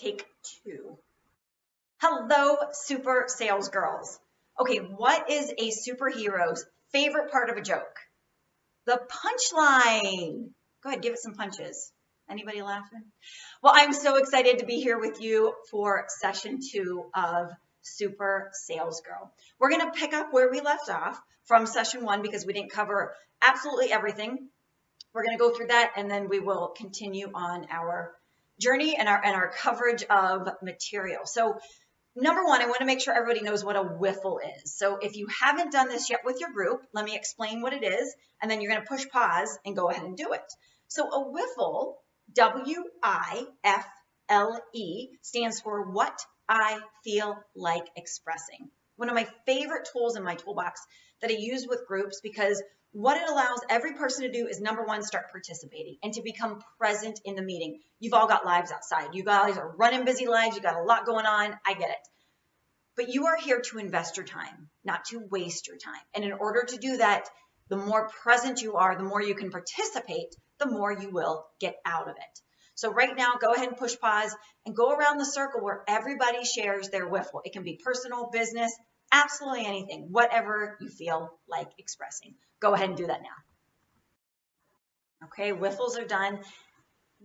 Take 2. Hello, super sales girls. Okay, what is a superhero's favorite part of a joke? The punchline. Go ahead, give it some punches. Anybody laughing? Well, I'm so excited to be here with you for session 2 of Super Sales Girl. We're going to pick up where we left off from session 1 because we didn't cover absolutely everything. We're going to go through that and then we will continue on our journey and our coverage of material. So number 1, I want to make sure everybody knows what a wiffle is. So if you haven't done this yet with your group, let me explain what it is, and then you're going to push pause and go ahead and do it. So a wiffle, W-I-F-L-E, stands for what I feel like expressing. One of my favorite tools in my toolbox that I use with groups, because what it allows every person to do is, number 1, start participating and to become present in the meeting. You've all got lives outside. You guys are running busy lives. You got a lot going on. I get it. But you are here to invest your time, not to waste your time. And in order to do that, the more present you are, the more you can participate, the more you will get out of it. So right now, go ahead and push pause and go around the circle where everybody shares their wiffle. It can be personal, business, absolutely anything, whatever you feel like expressing. Go ahead and do that now. Okay, wiffles are done.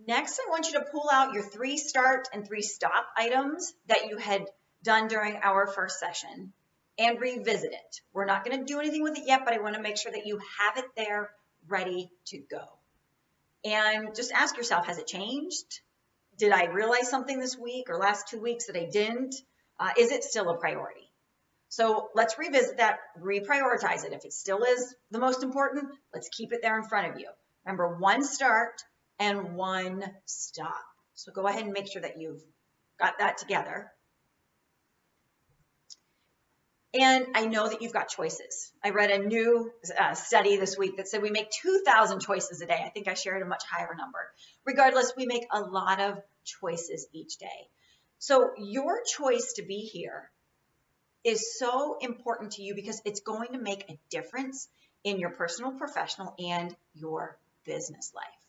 Next, I want you to pull out your 3 start and 3 stop items that you had done during our first session and revisit it. We're not going to do anything with it yet, but I want to make sure that you have it there ready to go. And just ask yourself, has it changed? Did I realize something this week or last 2 weeks that I didn't? Is it still a priority? So let's revisit that, reprioritize it. If it still is the most important, let's keep it there in front of you. Remember, 1 start and 1 stop. So go ahead and make sure that you've got that together. And I know that you've got choices. I read a new study this week that said we make 2,000 choices a day. I think I shared a much higher number. Regardless, we make a lot of choices each day. So your choice to be here is so important to you because it's going to make a difference in your personal, professional, and your business life.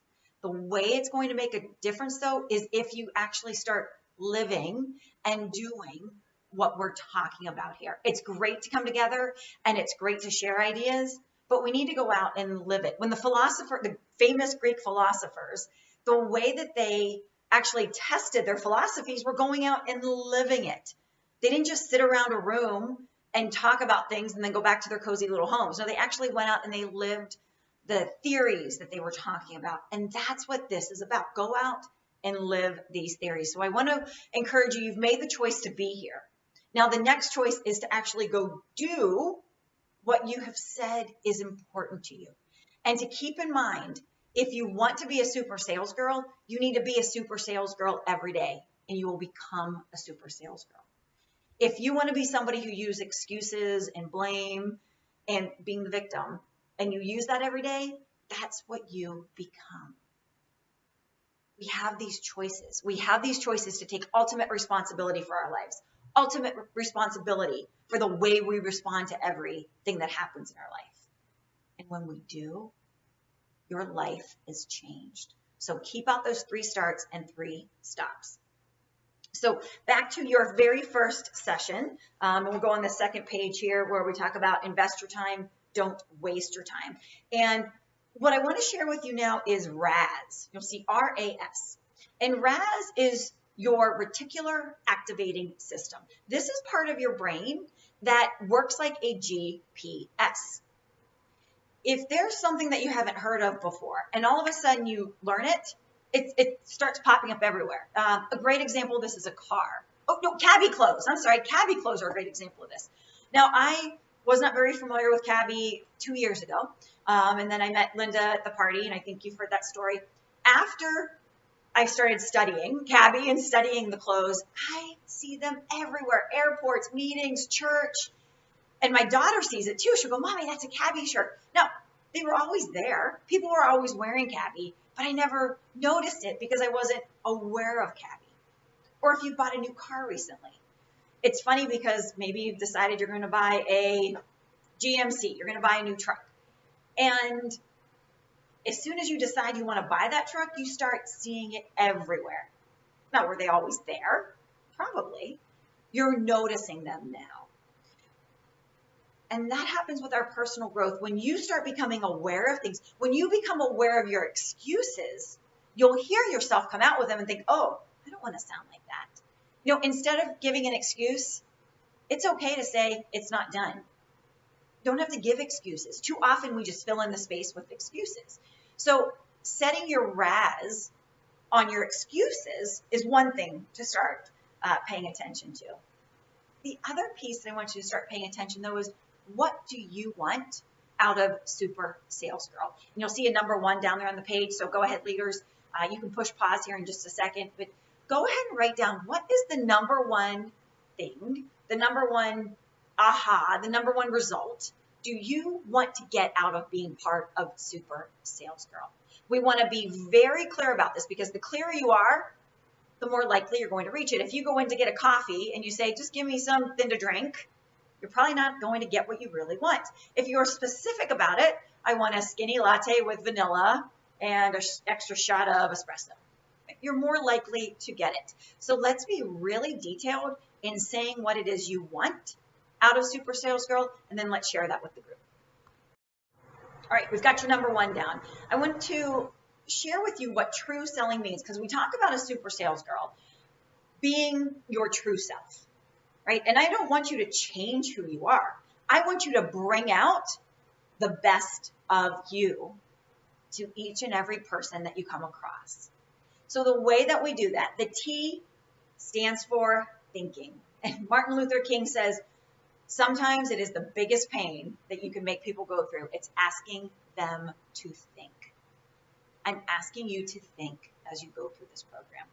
The way it's going to make a difference, though, is if you actually start living and doing what we're talking about here. It's great to come together and it's great to share ideas, but we need to go out and live it. When the famous Greek philosophers, the way that they actually tested their philosophies were going out and living it. They didn't just sit around a room and talk about things and then go back to their cozy little homes. No, they actually went out and they lived the theories that they were talking about. And that's what this is about. Go out and live these theories. So I want to encourage you, you've made the choice to be here. Now, the next choice is to actually go do what you have said is important to you. And to keep in mind, if you want to be a super sales girl, you need to be a super sales girl every day, and you will become a super sales girl. If you want to be somebody who uses excuses and blame and being the victim, and you use that every day, that's what you become. We have these choices. We have these choices to take ultimate responsibility for our lives. Ultimate responsibility for the way we respond to everything that happens in our life. And when we do, your life is changed. So keep out those 3 starts and 3 stops. So back to your very first session, and we'll go on the second page here where we talk about invest your time, don't waste your time. And what I want to share with you now is RAS. You'll see R-A-S. And RAS is your reticular activating system. This is part of your brain that works like a GPS. If there's something that you haven't heard of before and all of a sudden you learn it, it starts popping up everywhere. A great example of this is a car. Oh, no, cabi clothes. I'm sorry, cabi clothes are a great example of this. Now, I was not very familiar with cabi 2 years ago, and then I met Linda at the party, and I think you've heard that story. After I started studying cabi and studying the clothes, I see them everywhere, airports, meetings, church, and my daughter sees it too. She'll go, Mommy, that's a cabi shirt. Now, they were always there. People were always wearing cabi, but I never noticed it because I wasn't aware of cabi. Or if you bought a new car recently. It's funny because maybe you've decided you're going to buy a GMC, you're going to buy a new truck. And as soon as you decide you want to buy that truck, you start seeing it everywhere. Now, were they always there? Probably. You're noticing them now. And that happens with our personal growth. When you start becoming aware of things, when you become aware of your excuses, you'll hear yourself come out with them and think, oh, I don't want to sound like that. You know, instead of giving an excuse, it's okay to say it's not done. Don't have to give excuses. Too often we just fill in the space with excuses. So setting your RAS on your excuses is one thing to start paying attention to. The other piece that I want you to start paying attention though is, what do you want out of Super Sales Girl? And you'll see a number 1 down there on the page. So go ahead, leaders. You can push pause here in just a second, but go ahead and write down, what is the number 1 thing, the number 1 aha, the number 1 result do you want to get out of being part of Super Sales Girl? We want to be very clear about this, because the clearer you are, the more likely you're going to reach it. If you go in to get a coffee and you say, just give me something to drink, you're probably not going to get what you really want. If you're specific about it, I want a skinny latte with vanilla and an extra shot of espresso, you're more likely to get it. So let's be really detailed in saying what it is you want out of Super Sales Girl, and then let's share that with the group. All right, we've got your number 1 down. I want to share with you what true selling means, because we talk about a Super Sales Girl being your true self, right? And I don't want you to change who you are. I want you to bring out the best of you to each and every person that you come across. So the way that we do that, the T stands for thinking. And Martin Luther King says, sometimes it is the biggest pain that you can make people go through. It's asking them to think. I'm asking you to think as you go through this program,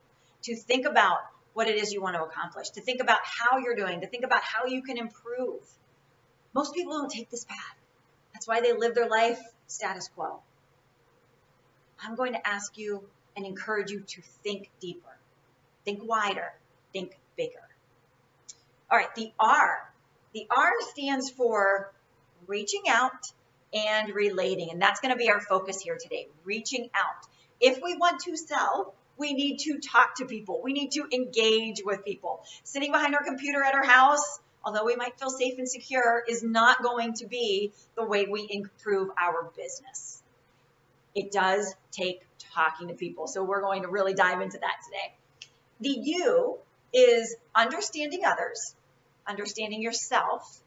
to think about what it is you want to accomplish, to think about how you're doing, to think about how you can improve. Most people don't take this path. That's why they live their life status quo. I'm going to ask you and encourage you to think deeper, think wider, think bigger. All right, the R. The R stands for reaching out and relating, and that's going to be our focus here today, reaching out. If we want to sell, we need to talk to people. We need to engage with people. Sitting behind our computer at our house, although we might feel safe and secure, is not going to be the way we improve our business. It does take talking to people, so we're going to really dive into that today. The U is understanding others, understanding yourself,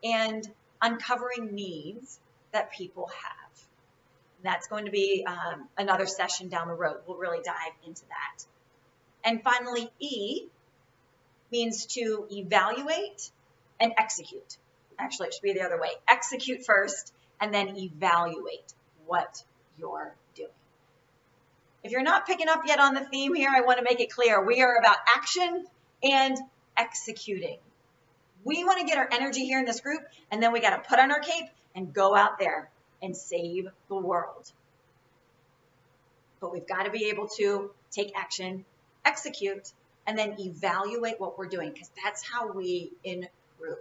and uncovering needs that people have. That's going to be another session down the road. We'll really dive into that. And finally, E means to evaluate and execute. Actually, it should be the other way. Execute first and then evaluate what you're doing. If you're not picking up yet on the theme here, I want to make it clear. We are about action and executing. We want to get our energy here in this group, and then we got to put on our cape and go out there and save the world. But we've got to be able to take action, execute, and then evaluate what we're doing, because that's how we improve.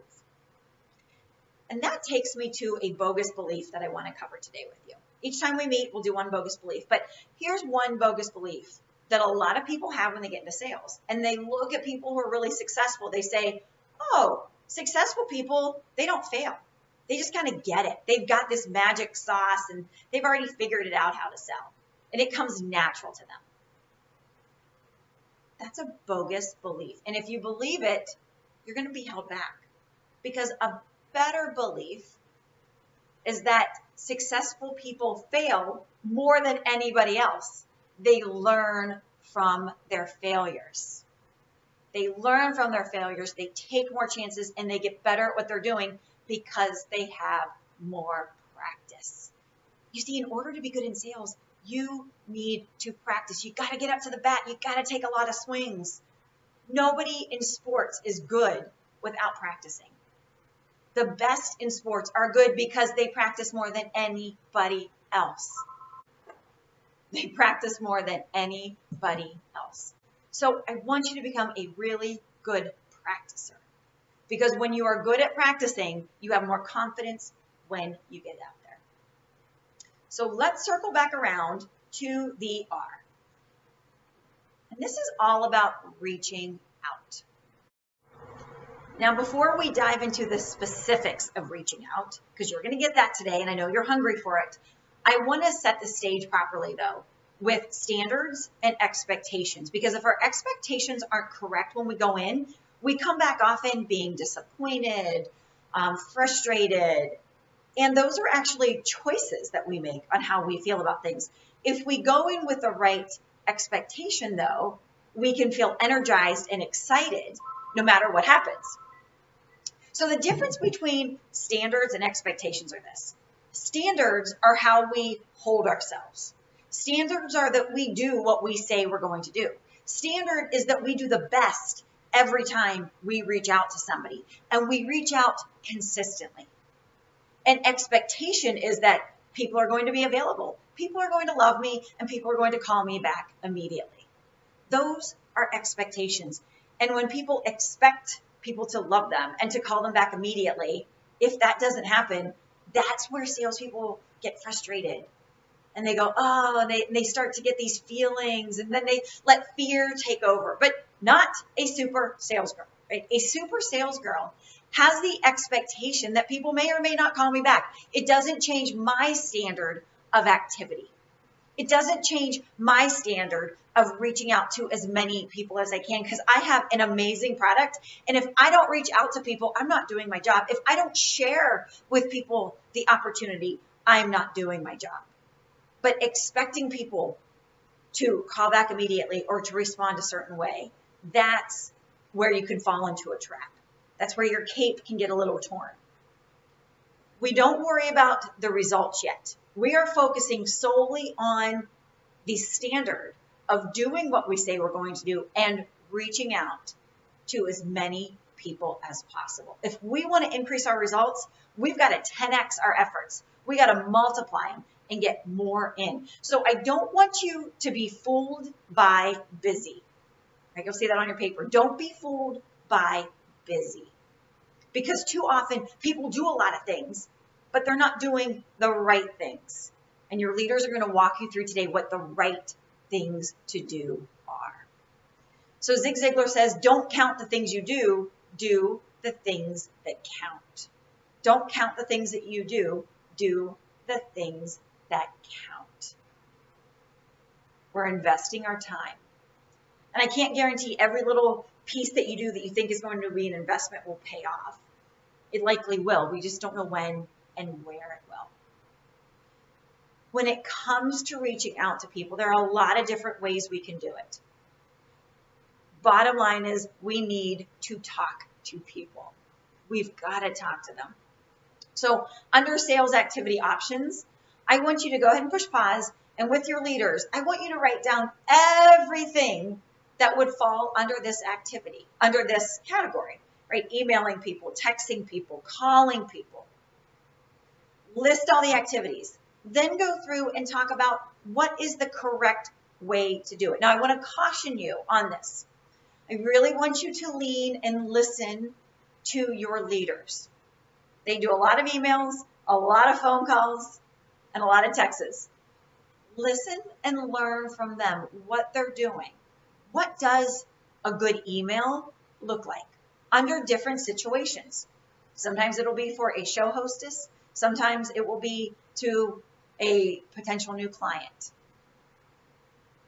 And that takes me to a bogus belief that I want to cover today with you. Each time we meet, we'll do one bogus belief. But here's one bogus belief that a lot of people have when they get into sales. And they look at people who are really successful. They say, oh, successful people, they don't fail. They just kind of get it. They've got this magic sauce and they've already figured it out how to sell. And it comes natural to them. That's a bogus belief. And if you believe it, you're going to be held back. Because a better belief is that successful people fail more than anybody else. They learn from their failures. They learn from their failures, they take more chances, and they get better at what they're doing because they have more practice. You see, in order to be good in sales, you need to practice. You got to get up to the bat. You got to take a lot of swings. Nobody in sports is good without practicing. The best in sports are good because they practice more than anybody else. They practice more than anybody else. So I want you to become a really good practicer, because when you are good at practicing, you have more confidence when you get out there. So let's circle back around to the R. And this is all about reaching out. Now, before we dive into the specifics of reaching out, because you're going to get that today, and I know you're hungry for it, I want to set the stage properly, though, with standards and expectations. Because if our expectations aren't correct when we go in, we come back often being disappointed, frustrated, and those are actually choices that we make on how we feel about things. If we go in with the right expectation, though, we can feel energized and excited no matter what happens. So the difference between standards and expectations are this. Standards are how we hold ourselves. Standards are that we do what we say we're going to do. Standard is that we do the best every time we reach out to somebody, and we reach out consistently. And expectation is that people are going to be available, people are going to love me, and people are going to call me back immediately. Those are expectations. And when people expect people to love them and to call them back immediately, if that doesn't happen, that's where salespeople get frustrated. And they go, oh, and they start to get these feelings, and then they let fear take over. But not a super sales girl, right? A super sales girl has the expectation that people may or may not call me back. It doesn't change my standard of activity. It doesn't change my standard of reaching out to as many people as I can, because I have an amazing product. And if I don't reach out to people, I'm not doing my job. If I don't share with people the opportunity, I'm not doing my job. But expecting people to call back immediately or to respond a certain way, that's where you can fall into a trap. That's where your cape can get a little torn. We don't worry about the results yet. We are focusing solely on the standard of doing what we say we're going to do and reaching out to as many people as possible. If we want to increase our results, we've got to 10x our efforts. We got to multiply them and get more in. So I don't want you to be fooled by busy. Right? You'll see that on your paper. Don't be fooled by busy. Because too often people do a lot of things, but they're not doing the right things. And your leaders are going to walk you through today what the right things to do are. So Zig Ziglar says, don't count the things you do the things that count. Don't count the things that you do the things that count. We're investing our time. And I can't guarantee every little piece that you do that you think is going to be an investment will pay off. It likely will. We just don't know when and where it will. When it comes to reaching out to people, there are a lot of different ways we can do it. Bottom line is we need to talk to people. We've got to talk to them. So under sales activity options, I want you to go ahead and push pause, and with your leaders, I want you to write down everything that would fall under this activity, under this category, right? Emailing people, texting people, calling people. List all the activities. Then go through and talk about what is the correct way to do it. Now, I want to caution you on this. I really want you to lean and listen to your leaders. They do a lot of emails, a lot of phone calls, and a lot of texts. Listen and learn from them what they're doing. What does a good email look like under different situations? Sometimes it'll be for a show hostess. Sometimes it will be to a potential new client.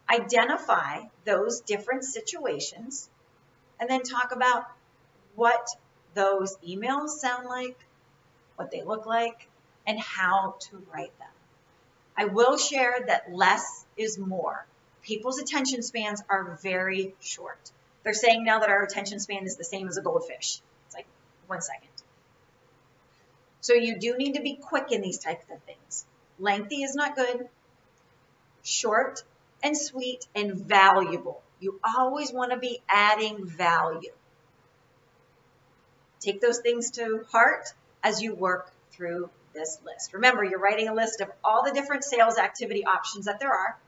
Identify those different situations and then talk about what those emails sound like, what they look like, and how to write them. I will share that less is more. People's attention spans are very short. They're saying now that our attention span is the same as a goldfish. It's like 1 second. So you do need to be quick in these types of things. Lengthy is not good. Short and sweet and valuable. You always want to be adding value. Take those things to heart as you work through this list. Remember, you're writing a list of all the different sales activity options that there are,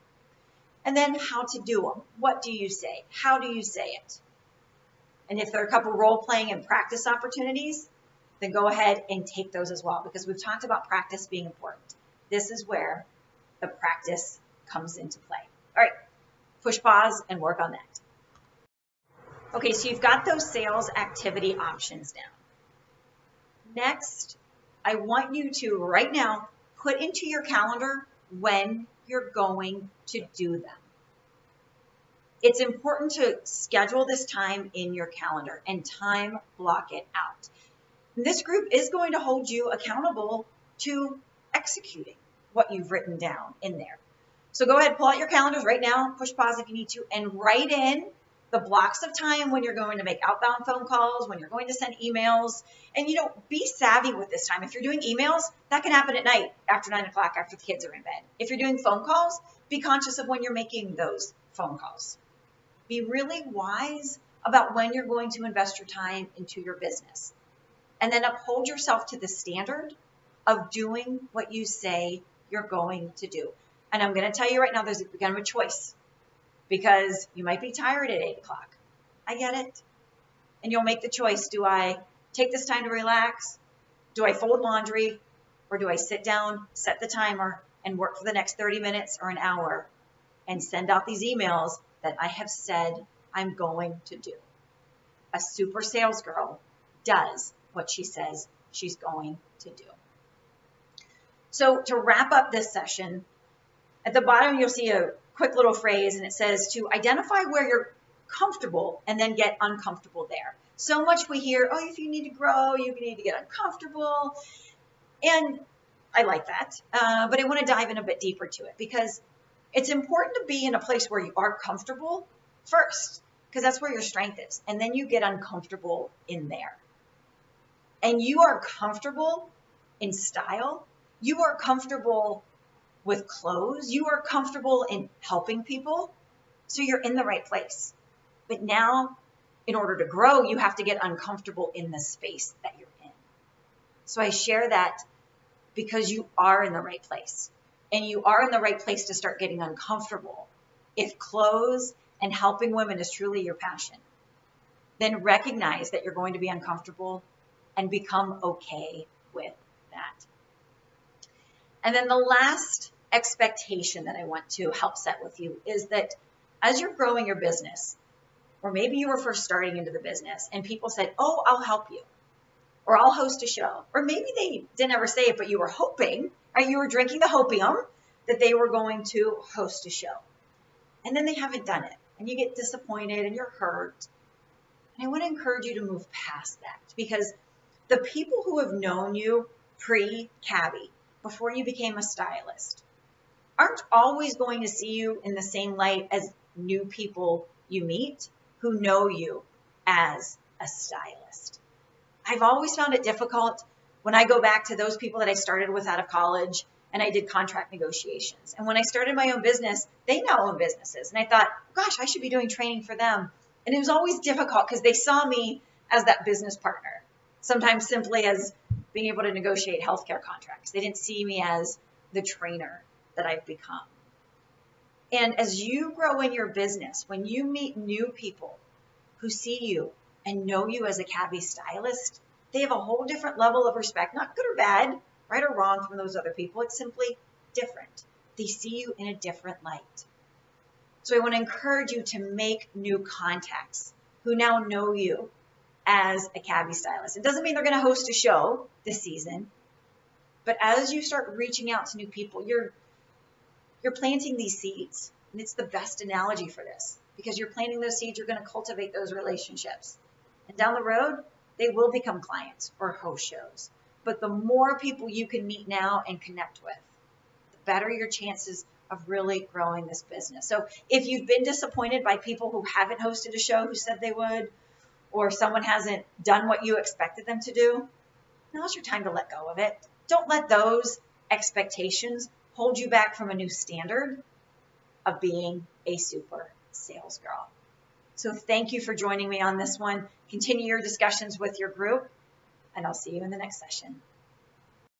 and then how to do them. What do you say? How do you say it? And if there are a couple role-playing and practice opportunities, then go ahead and take those as well, because we've talked about practice being important. This is where the practice comes into play. All right, push pause and work on that. Okay, so you've got those sales activity options down. Next, I want you to right now put into your calendar when you're going to do them. It's important to schedule this time in your calendar and time block it out. This group is going to hold you accountable to executing what you've written down in there. So go ahead, pull out your calendars right now, push pause if you need to, and write in the blocks of time when you're going to make outbound phone calls, when you're going to send emails. And, be savvy with this time. If you're doing emails, that can happen at night after 9 o'clock, after the kids are in bed. If you're doing phone calls, be conscious of when you're making those phone calls. Be really wise about when you're going to invest your time into your business. And then uphold yourself to the standard of doing what you say you're going to do. And I'm going to tell you right now, there's kind of a choice, because you might be tired at 8 o'clock. I get it. And you'll make the choice. Do I take this time to relax? Do I fold laundry? Or do I sit down, set the timer, and work for the next 30 minutes or an hour and send out these emails that I have said I'm going to do? A super sales girl does what she says she's going to do. So to wrap up this session, at the bottom you'll see a quick little phrase, and it says to identify where you're comfortable and then get uncomfortable there. So much we hear, if you need to grow, you need to get uncomfortable. And I like that, but I want to dive in a bit deeper to it, because it's important to be in a place where you are comfortable first, because that's where your strength is. And then you get uncomfortable in there. And you are comfortable in style. You are comfortable with clothes. You are comfortable in helping people. So you're in the right place. But now, in order to grow, you have to get uncomfortable in the space that you're in. So I share that because you are in the right place. And you are in the right place to start getting uncomfortable. If clothes and helping women is truly your passion, then recognize that you're going to be uncomfortable and become okay with that. And then the last expectation that I want to help set with you is that as you're growing your business, or maybe you were first starting into the business and people said, I'll help you, or I'll host a show, or maybe they didn't ever say it, but you were hoping, right? You were drinking the hopium that they were going to host a show. And then they haven't done it, and you get disappointed and you're hurt. And I want to encourage you to move past that, because the people who have known you pre-cabi, before you became a stylist, aren't always going to see you in the same light as new people you meet who know you as a stylist. I've always found it difficult when I go back to those people that I started with out of college and I did contract negotiations. And when I started my own business, they now own businesses. And I thought, gosh, I should be doing training for them. And it was always difficult because they saw me as that business partner, sometimes simply as being able to negotiate healthcare contracts. They didn't see me as the trainer that I've become. And as you grow in your business, when you meet new people who see you and know you as a cabi stylist, they have a whole different level of respect, not good or bad, right or wrong from those other people. It's simply different. They see you in a different light. So I want to encourage you to make new contacts who now know you as a cabi stylist. It doesn't mean they're going to host a show this season, but as you start reaching out to new people, you're planting these seeds. And it's the best analogy for this, because you're planting those seeds, you're going to cultivate those relationships. And down the road, they will become clients or host shows. But the more people you can meet now and connect with, the better your chances of really growing this business. So if you've been disappointed by people who haven't hosted a show who said they would, or someone hasn't done what you expected them to do, now's your time to let go of it. Don't let those expectations hold you back from a new standard of being a super sales girl. So thank you for joining me on this one. Continue your discussions with your group, and I'll see you in the next session.